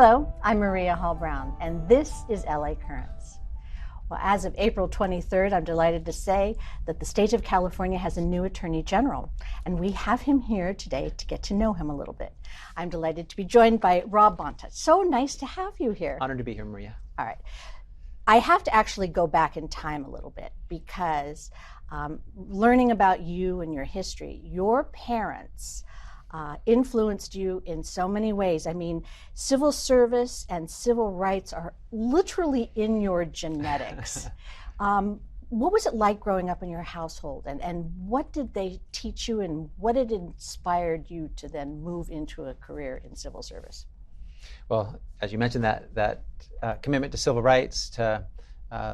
Hello, I'm Maria Hall Brown, and this is LA Currents. Well, as of April 23rd, I'm delighted to say that the state of California has a new Attorney General, and we have him here today to get to know him a little bit. I'm delighted to be joined by Rob Bonta. So nice to have you here. Honored to be here, Maria. All right. I have to actually go back in time a little bit because learning about you and your history, your parents influenced you in so many ways. I mean, civil service and civil rights are literally in your genetics. What was it like growing up in your household, and what did they teach you, and what had inspired you to then move into a career in civil service? Well, as you mentioned, that commitment to civil rights, to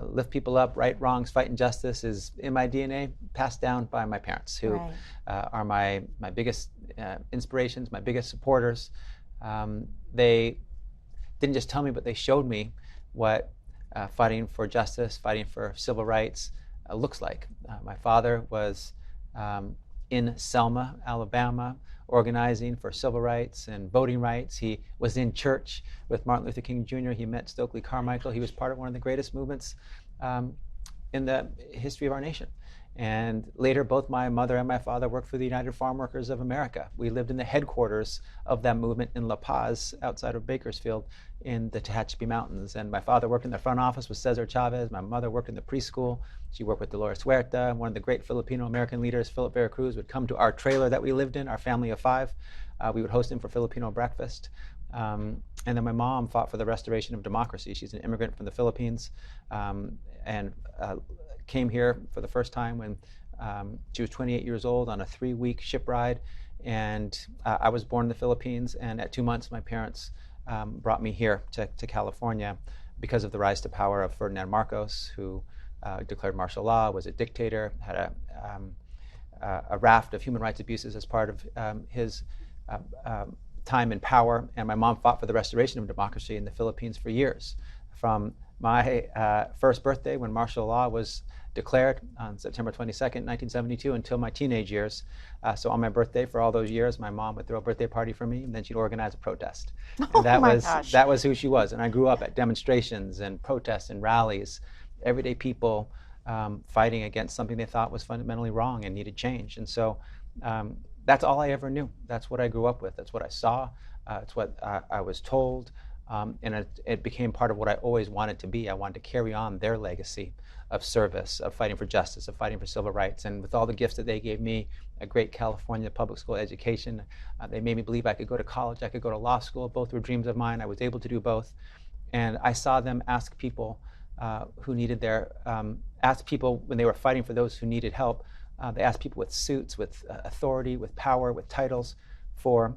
lift people up, right wrongs, fight injustice is in my DNA, passed down by my parents, who are my biggest inspirations, my biggest supporters. They didn't just tell me, but they showed me what fighting for justice, fighting for civil rights looks like. My father was in Selma, Alabama, organizing for civil rights and voting rights. He was in church with Martin Luther King Jr. He met Stokely Carmichael. He was part of one of the greatest movements in the history of our nation. And later, both my mother and my father worked for the United Farm Workers of America. We lived in the headquarters of that movement in La Paz, outside of Bakersfield, in the Tehachapi Mountains. And my father worked in the front office with Cesar Chavez. My mother worked in the preschool. She worked with Dolores Huerta. One of the great Filipino-American leaders, Philip Veracruz, would come to our trailer that we lived in, our family of five. We would host him for Filipino breakfast. And then my mom fought for the restoration of democracy. She's an immigrant from the Philippines, and came here for the first time when she was 28 years old on a 3-week ship ride. And I was born in the Philippines, and at 2 months my parents brought me here to California because of the rise to power of Ferdinand Marcos, who declared martial law, was a dictator, had a raft of human rights abuses as part of his time in power. And my mom fought for the restoration of democracy in the Philippines for years, from my first birthday, when martial law was declared on September 22nd, 1972, until my teenage years. So on my birthday, for all those years, my mom would throw a birthday party for me, and then she'd organize a protest. And that was who she was. And I grew up at demonstrations and protests and rallies, everyday people fighting against something they thought was fundamentally wrong and needed change. And so that's all I ever knew. That's what I grew up with. That's what I saw. It's what I was told. And it became part of what I always wanted to be. I wanted to carry on their legacy of service, of fighting for justice, of fighting for civil rights. And with all the gifts that they gave me, a great California public school education, they made me believe I could go to college, I could go to law school. Both were dreams of mine. I was able to do both. And I saw them ask people who needed ask people when they were fighting for those who needed help. They asked people with suits, with authority, with power, with titles for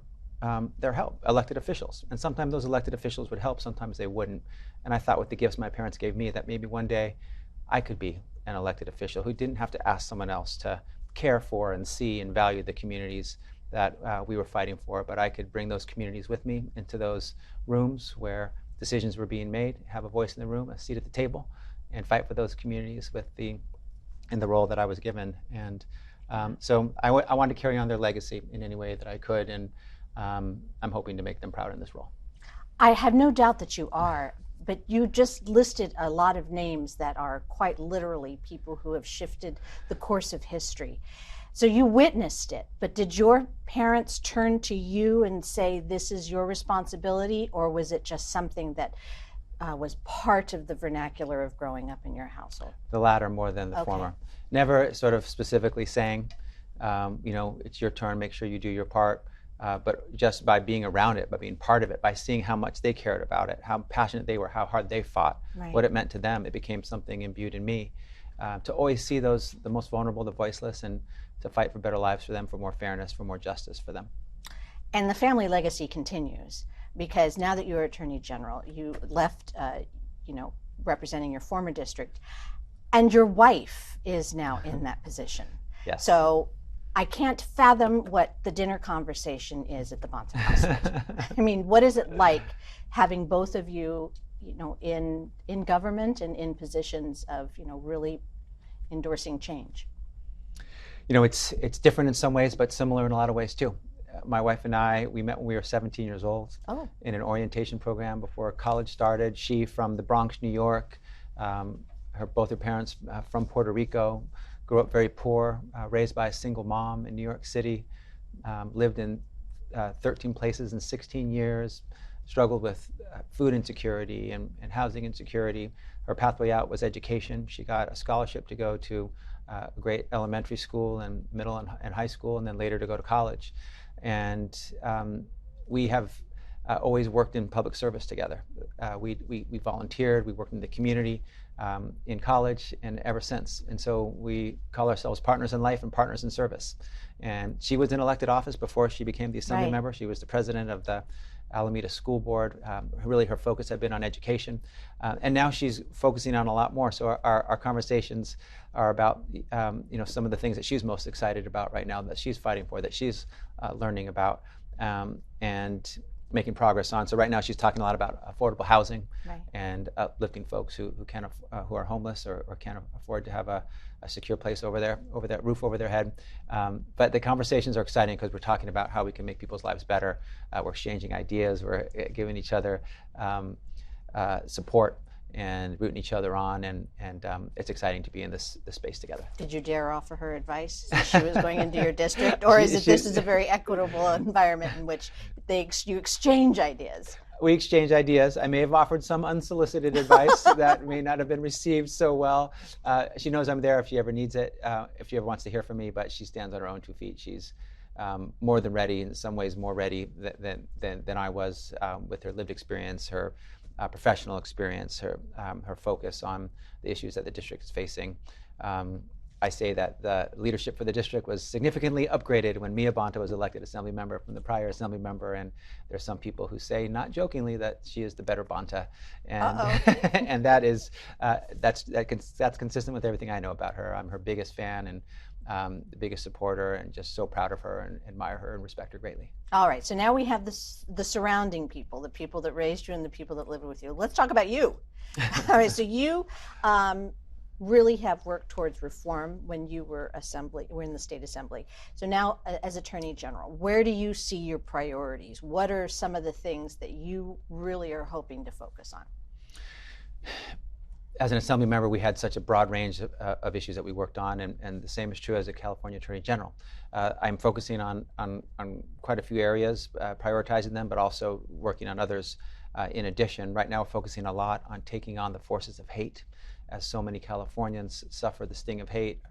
their help, elected officials. And sometimes those elected officials would help, sometimes they wouldn't. And I thought with the gifts my parents gave me that maybe one day I could be an elected official who didn't have to ask someone else to care for and see and value the communities that we were fighting for, but I could bring those communities with me into those rooms where decisions were being made, have a voice in the room, a seat at the table, and fight for those communities in the role that I was given. And so I wanted to carry on their legacy in any way that I could, and I'm hoping to make them proud in this role. I have no doubt that you are, but you just listed a lot of names that are quite literally people who have shifted the course of history. So you witnessed it, but did your parents turn to you and say, this is your responsibility, or was it just something that was part of the vernacular of growing up in your household? The latter more than the former. Never sort of specifically saying, it's your turn, make sure you do your part. But just by being around it, by being part of it, by seeing how much they cared about it, how passionate they were, how hard they fought, what it meant to them, it became something imbued in me. To always see the most vulnerable, the voiceless, and to fight for better lives for them, for more fairness, for more justice for them. And the family legacy continues, because now that you're Attorney General, you left, representing your former district, and your wife is now in that position. Yes. So I can't fathom what the dinner conversation is at the Bonta household. I mean, what is it like having both of you, in government and in positions of, really endorsing change? It's different in some ways, but similar in a lot of ways too. my wife and I, we met when we were 17 years old in an orientation program before college started. She from the Bronx, New York, both her parents from Puerto Rico, grew up very poor, raised by a single mom in New York City, lived in 13 places in 16 years, struggled with food insecurity and housing insecurity. Her pathway out was education. She got a scholarship to go to a great elementary school and middle and high school, and then later to go to college. And we have always worked in public service together. We volunteered, we worked in the community in college and ever since. And so we call ourselves partners in life and partners in service. And she was in elected office before she became the assembly member. She was the president of the Alameda School Board. Really her focus had been on education. And now she's focusing on a lot more. So our conversations are about some of the things that she's most excited about right now, that she's fighting for, that she's learning about and making progress on. So right now she's talking a lot about affordable housing and uplifting folks who are homeless or can't afford to have a secure place over that roof over their head. But the conversations are exciting because we're talking about how we can make people's lives better. We're exchanging ideas. We're giving each other support and rooting each other on, and it's exciting to be in this space together. Did you dare offer her advice as she was going into your district, or is it this is a very equitable environment in which you exchange ideas? We exchange ideas. I may have offered some unsolicited advice that may not have been received so well. She knows I'm there if she ever needs it, if she ever wants to hear from me, but she stands on her own 2 feet. She's more than ready, in some ways more ready than I was, with her lived experience, her professional experience, her focus on the issues that the district is facing. I say that the leadership for the district was significantly upgraded when Mia Bonta was elected assembly member from the prior assembly member, and there's some people who say, not jokingly, that she is the better Bonta, and and that's consistent with everything I know about her. I'm her biggest fan and the biggest supporter, and just so proud of her and admire her and respect her greatly. All right, so now we have the surrounding people, the people that raised you and the people that lived with you. Let's talk about you. All right, so you really have worked towards reform when you were in the state assembly. So now, as Attorney General, where do you see your priorities? What are some of the things that you really are hoping to focus on? As an assembly member, we had such a broad range of issues that we worked on, and the same is true as a California Attorney General. I'm focusing on quite a few areas, prioritizing them, but also working on others in addition. Right now, we're focusing a lot on taking on the forces of hate, as so many Californians suffer the sting of hate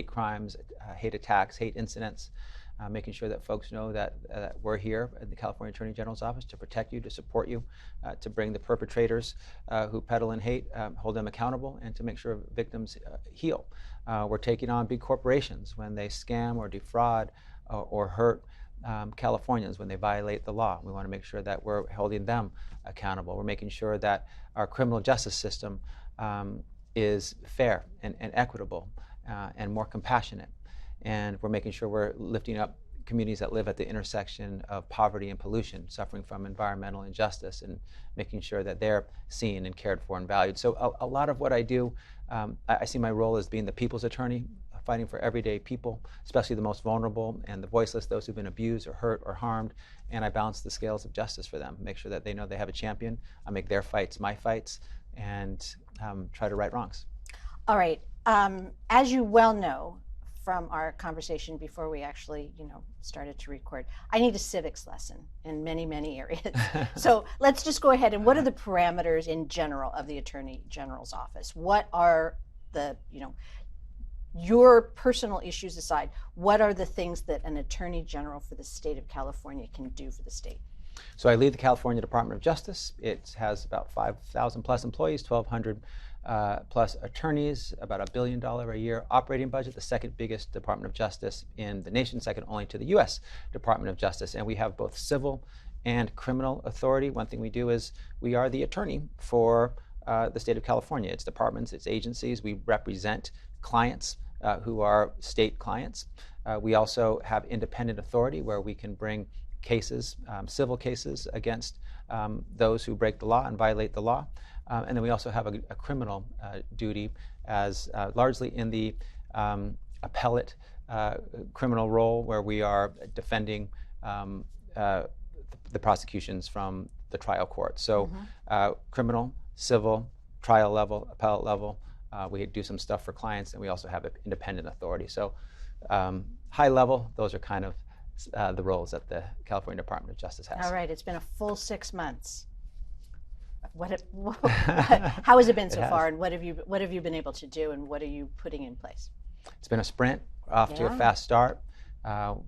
crimes, hate attacks, hate incidents. Making sure that folks know that we're here in the California Attorney General's office to protect you, to support you, to bring the perpetrators who peddle in hate, hold them accountable, and to make sure victims heal. We're taking on big corporations when they scam or defraud or hurt Californians, when they violate the law. We want to make sure that we're holding them accountable. We're making sure that our criminal justice system is fair and equitable and more compassionate. And we're making sure we're lifting up communities that live at the intersection of poverty and pollution, suffering from environmental injustice, and making sure that they're seen and cared for and valued. So a lot of what I do, I see my role as being the people's attorney, fighting for everyday people, especially the most vulnerable and the voiceless, those who've been abused or hurt or harmed. And I balance the scales of justice for them, make sure that they know they have a champion. I make their fights my fights, and try to right wrongs. All right. As you well know from our conversation before we actually, started to record, I need a civics lesson in many, many areas. So let's just go ahead. And what are the parameters in general of the Attorney General's office? What are the, your personal issues aside, what are the things that an Attorney General for the state of California can do for the state? So I lead the California Department of Justice. It has about 5,000 plus employees, 1,200 plus attorneys, about $1 billion a year operating budget, the second biggest Department of Justice in the nation, second only to the U.S. Department of Justice. And we have both civil and criminal authority. One thing we do is we are the attorney for the state of California, its departments, its agencies. We represent clients who are state clients. We also have independent authority where we can bring cases, civil cases against those who break the law and violate the law. And then we also have a criminal duty as largely in the appellate criminal role, where we are defending the prosecutions from the trial court. So criminal, civil, trial level, appellate level. We do some stuff for clients, and we also have an independent authority. So high level, those are kind of the roles that the California Department of Justice has. All right, it's been a full 6 months. How has it been so far, and what have you been able to do, and what are you putting in place? It's been a sprint, off to a fast start.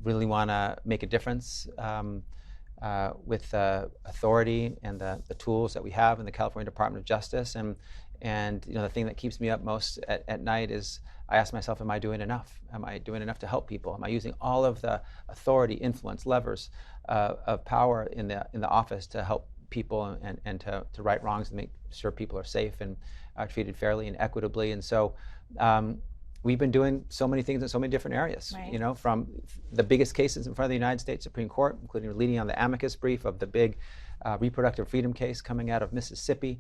Really want to make a difference with authority and the tools that we have in the California Department of Justice. And you know, the thing that keeps me up most at night is I ask myself, am I doing enough? Am I doing enough to help people? Am I using all of the authority, influence, levers of power in the office to help people and to right wrongs and make sure people are safe and treated fairly and equitably? And so we've been doing so many things in so many different areas, right. You know, from the biggest cases in front of the United States Supreme Court, including leading on the amicus brief of the big reproductive freedom case coming out of Mississippi.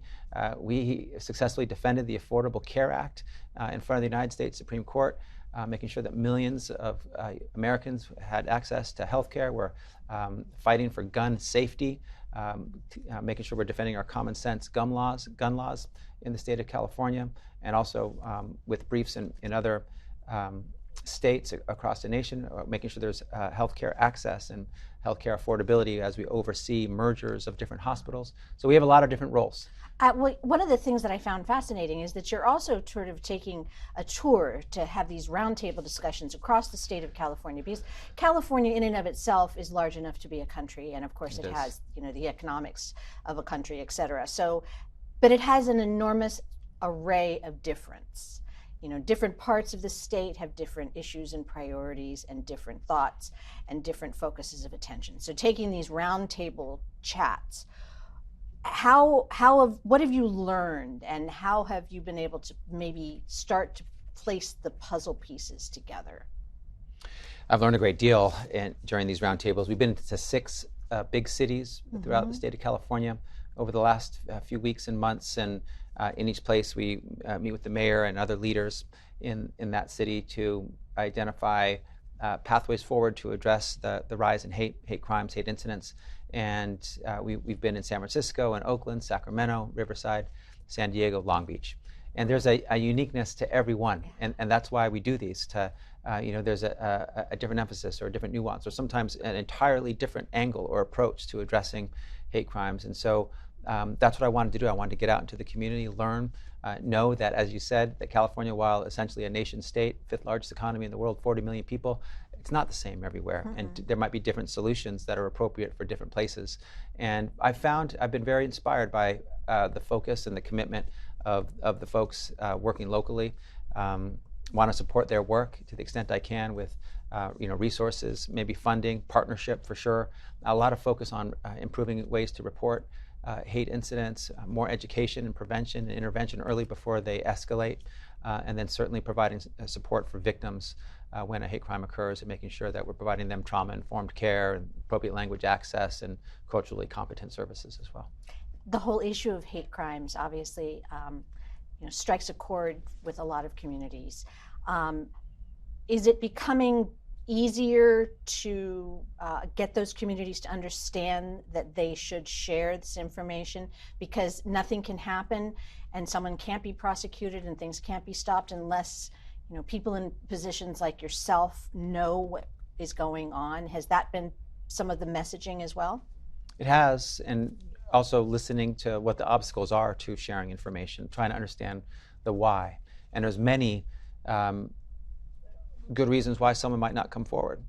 We successfully defended the Affordable Care Act in front of the United States Supreme Court, making sure that millions of Americans had access to health care. We're fighting for gun safety, making sure we're defending our common sense gun laws in the state of California, and also with briefs in other states across the nation, making sure there's healthcare access and healthcare affordability as we oversee mergers of different hospitals. So we have a lot of different roles. Well, one of the things that I found fascinating is that you're also sort of taking a tour to have these roundtable discussions across the state of California, because California in and of itself is large enough to be a country, and of course it has, you know, the economics of a country, et cetera. So, but it has an enormous array of difference. You know, different parts of the state have different issues and priorities and different thoughts and different focuses of attention. So taking these roundtable chats, what have you learned, and how have you been able to maybe start to place the puzzle pieces together? I've learned a great deal during these roundtables. We've been to 6 big cities throughout the state of California over the last few weeks and months, and in each place we meet with the mayor and other leaders in that city to identify pathways forward to address the rise in hate crimes, hate incidents. And we've been in San Francisco and Oakland, Sacramento, Riverside, San Diego, Long Beach. And there's a uniqueness to every one, and that's why we do these. You know, there's a different emphasis or a different nuance, or sometimes an entirely different angle or approach to addressing hate crimes. And so that's what I wanted to do. I wanted to get out into the community, learn, know that, as you said, that California, while essentially a nation state, 5th largest economy in the world, 40 million people, it's not the same everywhere. And there might be different solutions that are appropriate for different places. And I've been very inspired by the focus and the commitment of the folks working locally. Want to support their work to the extent I can with resources, maybe funding, partnership for sure. A lot of focus on improving ways to report hate incidents, more education and prevention and intervention early before they escalate, and then certainly providing support for victims when a hate crime occurs, and making sure that we're providing them trauma-informed care and appropriate language access and culturally competent services as well. The whole issue of hate crimes obviously strikes a chord with a lot of communities. Is it becoming easier to get those communities to understand that they should share this information, because nothing can happen and someone can't be prosecuted and things can't be stopped unless people in positions like yourself know what is going on? Has that been some of the messaging as well? It has, and also listening to what the obstacles are to sharing information, trying to understand the why. And there's many good reasons why someone might not come forward.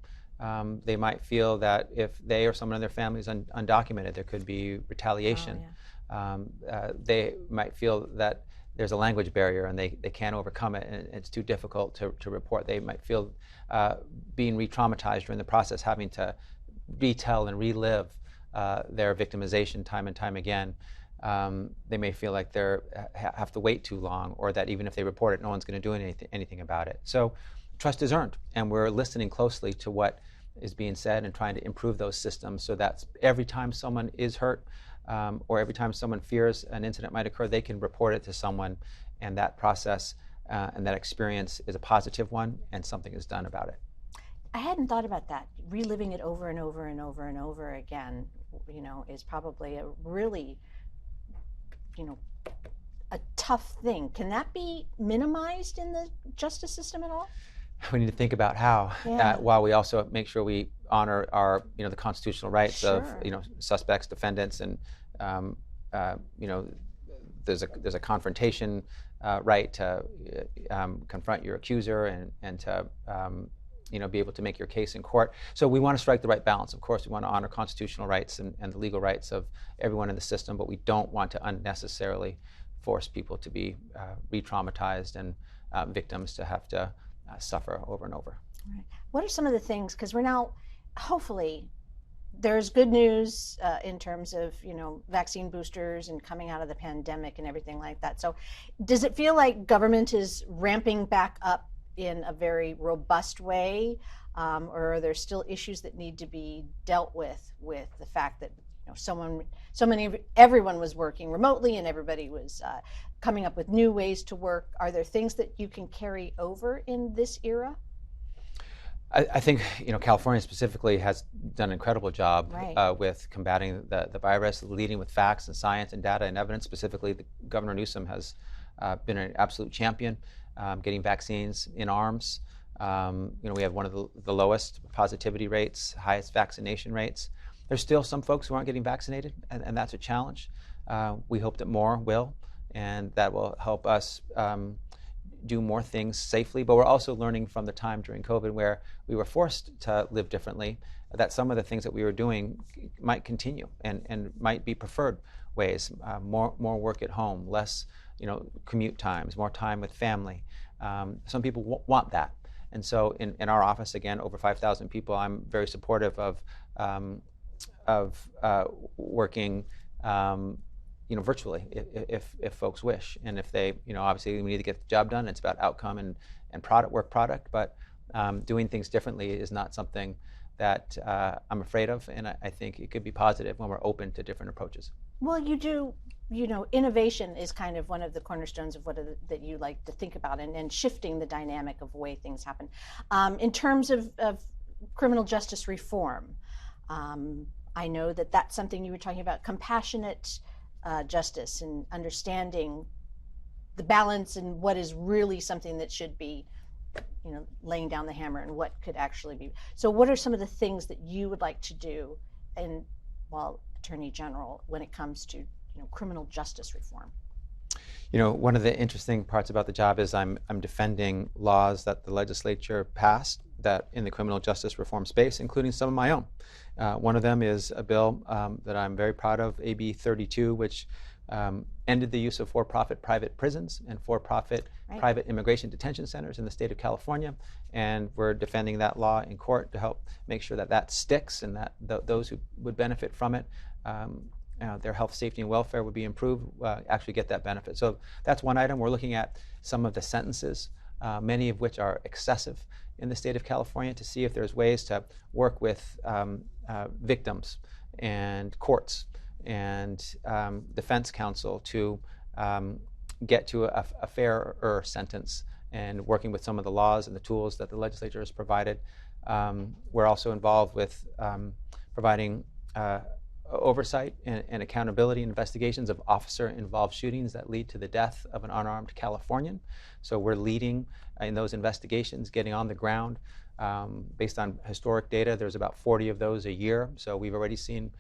They might feel that if they or someone in their family is undocumented, there could be retaliation. They might feel that there's a language barrier and they can't overcome it, and it's too difficult to report. They might feel being re-traumatized during the process, having to retell and relive their victimization time and time again. They may feel like they have to wait too long, or that even if they report it, no one's going to do anything about it. So trust is earned, and we're listening closely to what is being said and trying to improve those systems so that every time someone is hurt, or every time someone fears an incident might occur, they can report it to someone, and that process and that experience is a positive one, and something is done about it. I hadn't thought about that. Reliving it over and over and over and over again, is probably a really, you know, a tough thing. Can that be minimized in the justice system at all? We need to think about how, while we also make sure we honor our, the constitutional rights of, suspects, defendants, and, there's a confrontation right to confront your accuser and to, be able to make your case in court. So we want to strike the right balance. Of course, we want to honor constitutional rights and the legal rights of everyone in the system, but we don't want to unnecessarily force people to be re-traumatized and victims to have to suffer over and over. Right. What are some of the things, because we're now, hopefully, there's good news in terms of, vaccine boosters and coming out of the pandemic and everything like that. So does it feel like government is ramping back up in a very robust way, or are there still issues that need to be dealt with the fact that everyone was working remotely and everybody was coming up with new ways to work? Are there things that you can carry over in this era? I think California specifically has done an incredible job right. With combating the virus, leading with facts and science and data and evidence. Specifically, Governor Newsom has been an absolute champion, getting vaccines in arms. We have one of the lowest positivity rates, highest vaccination rates. There's still some folks who aren't getting vaccinated, and that's a challenge. We hope that more will, and that will help us do more things safely. But we're also learning from the time during COVID where we were forced to live differently, that some of the things that we were doing might continue and might be preferred ways. More work at home, less commute times, more time with family. Some people want that. And so in our office, again, over 5,000 people, I'm very supportive of working virtually if folks wish, and if they obviously we need to get the job done. It's about outcome and work product, but doing things differently is not something that I'm afraid of, and I think it could be positive when we're open to different approaches. Well, you do, innovation is kind of one of the cornerstones of that you like to think about, and shifting the dynamic of the way things happen. In terms of criminal justice reform, I know that that's something you were talking about, compassionate justice and understanding the balance and what is really something that should be, laying down the hammer and what could actually be. So what are some of the things that you would like to do while Attorney General when it comes to, criminal justice reform? One of the interesting parts about the job is I'm defending laws that the legislature passed that in the criminal justice reform space, including some of my own. One of them is a bill that I'm very proud of, AB 32, which ended the use of for-profit private prisons and for-profit private immigration detention centers in the state of California. And we're defending that law in court to help make sure that sticks and that those who would benefit from it, their health, safety, and welfare would be improved, actually get that benefit. So that's one item. We're looking at some of the sentences, many of which are excessive in the state of California, to see if there's ways to work with victims and courts and defense counsel to get to a fairer sentence, and working with some of the laws and the tools that the legislature has provided. We're also involved with providing oversight and accountability investigations of officer-involved shootings that lead to the death of an unarmed Californian. So we're leading in those investigations, getting on the ground. Based on historic data, there's about 40 of those a year. So we've already seen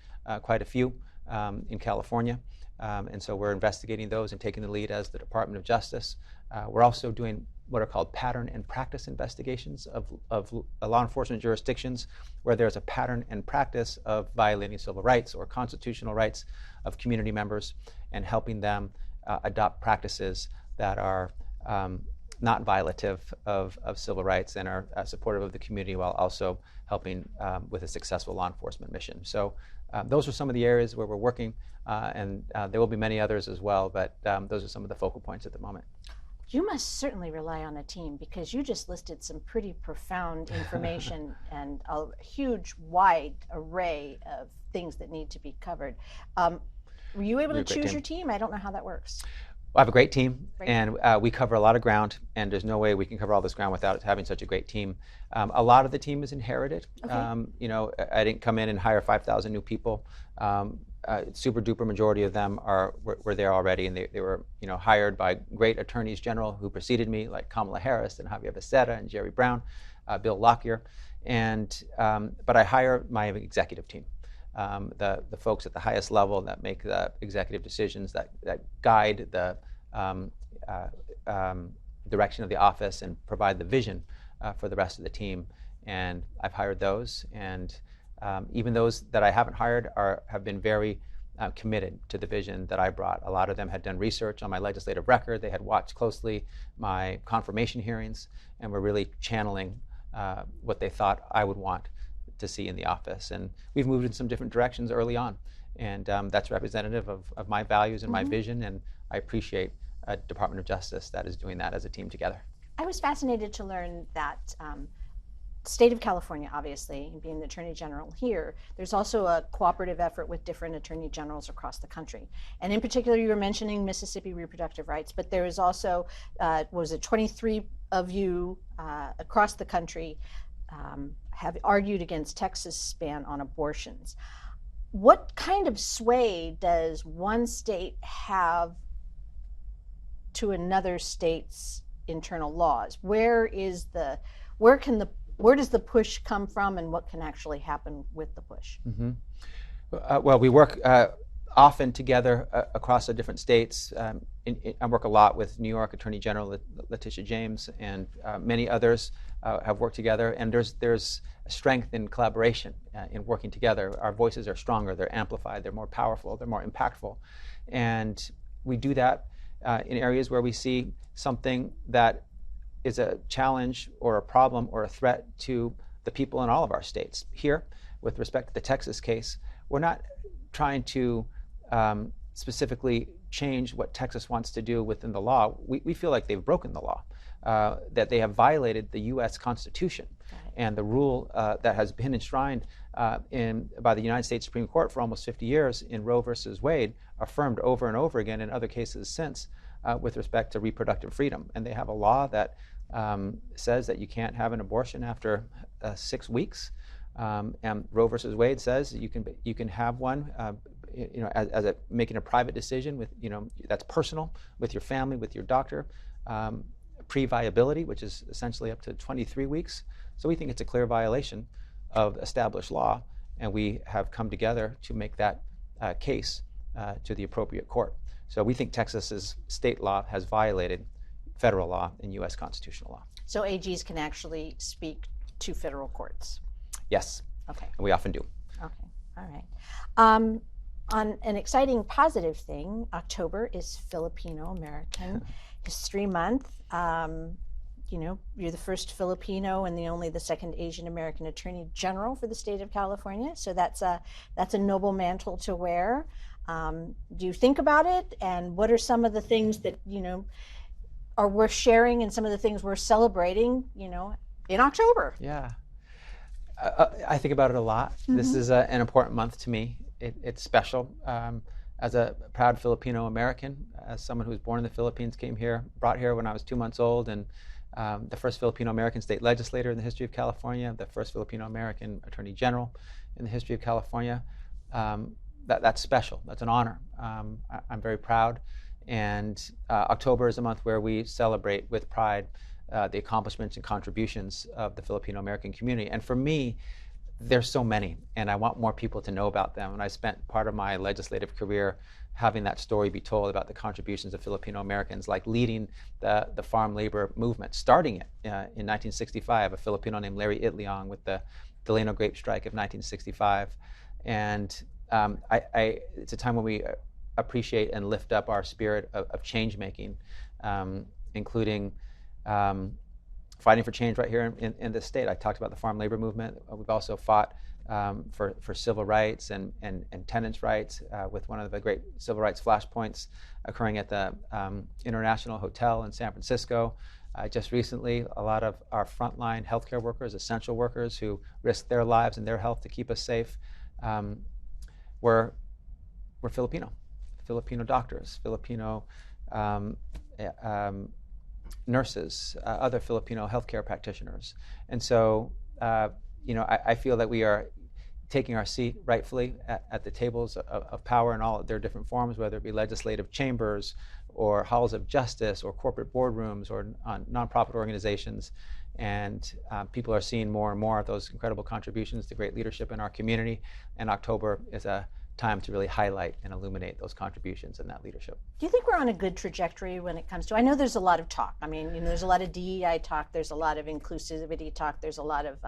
quite a few in California. And so we're investigating those and taking the lead as the Department of Justice. We're also doing what are called pattern and practice investigations of law enforcement jurisdictions where there's a pattern and practice of violating civil rights or constitutional rights of community members, and helping them adopt practices that are not violative of civil rights and are supportive of the community, while also helping with a successful law enforcement mission. So those are some of the areas where we're working, and there will be many others as well, but those are some of the focal points at the moment. You must certainly rely on a team, because you just listed some pretty profound information and a huge, wide array of things that need to be covered. Were you able to choose your team? I don't know how that works. I have a great team, Great. and we cover a lot of ground, and there's no way we can cover all this ground without having such a great team. A lot of the team is inherited. Okay. You know, I didn't come in and hire 5,000 new people. Super duper majority of them were there already, and they were, you know, hired by great attorneys general who preceded me, like Kamala Harris and Javier Becerra and Jerry Brown, Bill Lockyer, and but I hire my executive team. The folks at the highest level that make the executive decisions, that guide the direction of the office and provide the vision for the rest of the team. And I've hired those, and even those that I haven't hired have been very committed to the vision that I brought. A lot of them had done research on my legislative record. They had watched closely my confirmation hearings and were really channeling what they thought I would want to see in the office. And we've moved in some different directions early on, and that's representative of my values and my vision, and I appreciate a Department of Justice that is doing that as a team together. I was fascinated to learn that state of California, obviously, being the Attorney General here, there's also a cooperative effort with different Attorney Generals across the country. And in particular, you were mentioning Mississippi reproductive rights, but there is also, was it 23 of you across the country have argued against Texas' ban on abortions. What kind of sway does one state have to another state's internal laws? Where does the push come from, and what can actually happen with the push? Well, we work often together across the different states. I work a lot with New York Attorney General Letitia James, and many others have worked together. And there's a strength in collaboration in working together. Our voices are stronger, they're amplified, they're more powerful, they're more impactful. And we do that in areas where we see something that is a challenge or a problem or a threat to the people in all of our states. Here, with respect to the Texas case, we're not trying to specifically change what Texas wants to do within the law. We feel like they've broken the law, that they have violated the U.S. Constitution and the rule that has been enshrined by the United States Supreme Court for almost 50 years in Roe versus Wade, affirmed over and over again in other cases since, with respect to reproductive freedom. And they have a law that says that you can't have an abortion after 6 weeks. And Roe versus Wade says you can have one, as making a private decision with, that's personal with your family, with your doctor. Pre-viability, which is essentially up to 23 weeks. So we think it's a clear violation of established law, and we have come together to make that case to the appropriate court. So we think Texas's state law has violated federal law and U.S. constitutional law. So AGs can actually speak to federal courts? Yes. Okay. And we often do. Okay. All right. On an exciting positive thing, October is Filipino-American History Month. You're the first Filipino and the second Asian American Attorney General for the state of California. So that's a noble mantle to wear. Do you think about it? And what are some of the things that, are worth sharing, and some of the things we're celebrating, in October? Yeah. I think about it a lot. This is an important month to me. It's special. As a proud Filipino-American, as someone who was born in the Philippines, brought here when I was 2 months old, and the first Filipino-American state legislator in the history of California, the first Filipino-American Attorney General in the history of California. That's special. That's an honor. I'm very proud. And October is a month where we celebrate with pride the accomplishments and contributions of the Filipino-American community. And for me, there's so many, and I want more people to know about them. And I spent part of my legislative career having that story be told about the contributions of Filipino-Americans, like leading the farm labor movement, starting it in 1965, a Filipino named Larry Itliong with the Delano Grape Strike of 1965. And it's a time when we appreciate and lift up our spirit of change-making, including fighting for change right here in this state. I talked about the farm labor movement. We've also fought for civil rights and tenants' rights with one of the great civil rights flashpoints occurring at the International Hotel in San Francisco. Just recently, a lot of our frontline healthcare workers, essential workers who risk their lives and their health to keep us safe, were Filipino doctors, Filipino um, nurses, other Filipino healthcare practitioners. And so, I feel that we are taking our seat rightfully at the tables of power in all of their different forms, whether it be legislative chambers or halls of justice or corporate boardrooms or nonprofit organizations. And people are seeing more and more of those incredible contributions to great leadership in our community. And October is a time to really highlight and illuminate those contributions and that leadership. Do you think we're on a good trajectory when it comes to, I know there's a lot of talk. I mean, there's a lot of DEI talk, there's a lot of inclusivity talk, there's a lot of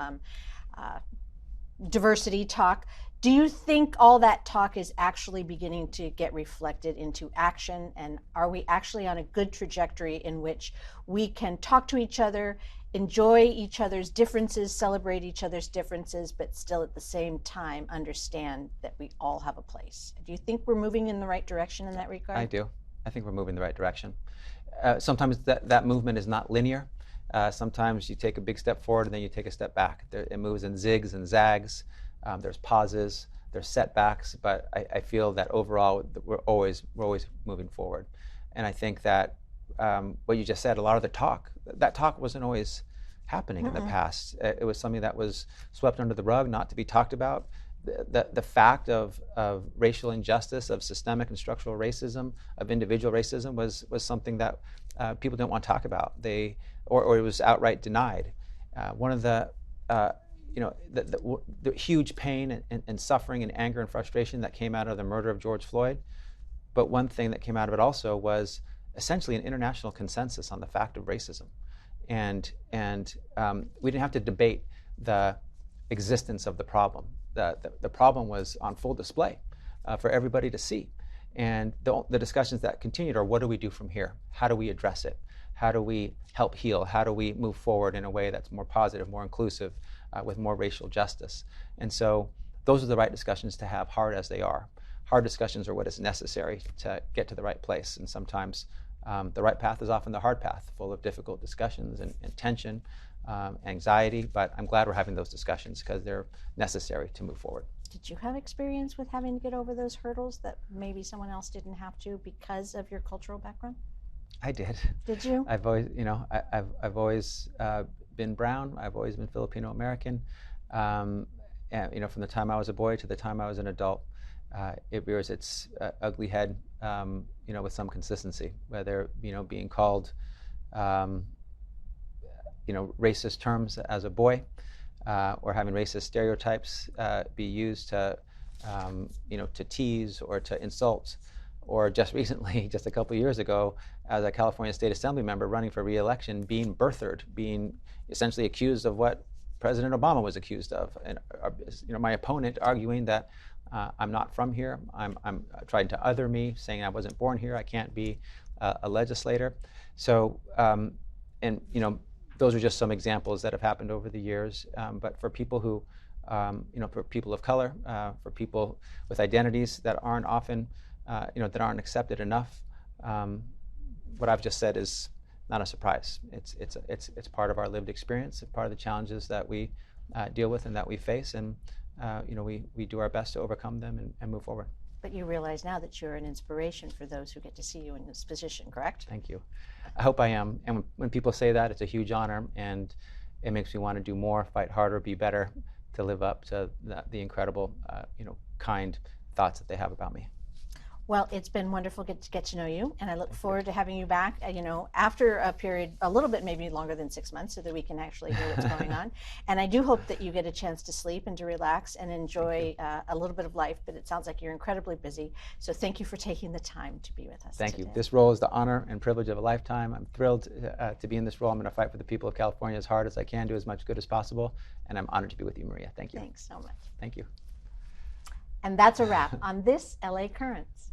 diversity talk. Do you think all that talk is actually beginning to get reflected into action? And are we actually on a good trajectory in which we can talk to each other, enjoy each other's differences, celebrate each other's differences, but still at the same time understand that we all have a place? Do you think we're moving in the right direction in that regard? I do. I think we're moving in the right direction. Sometimes that movement is not linear. Sometimes you take a big step forward and then you take a step back. It moves in zigs and zags. There's pauses, there's setbacks, but I feel that overall we're always moving forward. And I think that what you just said, a lot of that talk wasn't always happening in the past. It was something that was swept under the rug, not to be talked about. The fact of racial injustice, of systemic and structural racism, of individual racism was something that people didn't want to talk about. Or it was outright denied. One of the huge pain and suffering and anger and frustration that came out of the murder of George Floyd, but one thing that came out of it also was essentially an international consensus on the fact of racism. And we didn't have to debate the existence of the problem. The problem was on full display for everybody to see. And the discussions that continued are, what do we do from here? How do we address it? How do we help heal? How do we move forward in a way that's more positive, more inclusive, with more racial justice? And so those are the right discussions to have, hard as they are. Hard discussions are what is necessary to get to the right place. And sometimes the right path is often the hard path, full of difficult discussions and tension, anxiety. But I'm glad we're having those discussions because they're necessary to move forward. Did you have experience with having to get over those hurdles that maybe someone else didn't have to because of your cultural background? I did. Did you? I've always, I've always been brown. I've always been Filipino-American. And, from the time I was a boy to the time I was an adult, it rears its ugly head, with some consistency. Whether being called, racist terms as a boy, or having racist stereotypes be used to, to tease or to insult. Or just recently, just a couple of years ago, as a California State Assembly member running for re-election, being birthered, being essentially accused of what President Obama was accused of, and my opponent arguing that I'm not from here, I'm trying to other me, saying I wasn't born here, I can't be a legislator. So, those are just some examples that have happened over the years. But for people who, for people of color, for people with identities that aren't often that aren't accepted enough. What I've just said is not a surprise. It's part of our lived experience, it's part of the challenges that we deal with and that we face, and we do our best to overcome them and move forward. But you realize now that you're an inspiration for those who get to see you in this position, correct? Thank you. I hope I am. And when people say that, it's a huge honor, and it makes me want to do more, fight harder, be better, to live up to the incredible, kind thoughts that they have about me. Well, it's been wonderful to get to know you, and I look forward to having you back, after a period, a little bit maybe longer than 6 months, so that we can actually hear what's going on. And I do hope that you get a chance to sleep and to relax and enjoy a little bit of life, but it sounds like you're incredibly busy. So thank you for taking the time to be with us Thank today. you. This role is the honor and privilege of a lifetime. I'm thrilled to be in this role. I'm going to fight for the people of California as hard as I can, do as much good as possible, and I'm honored to be with you, Maria. Thank you. Thanks so much. Thank you. And that's a wrap on this LA Currents.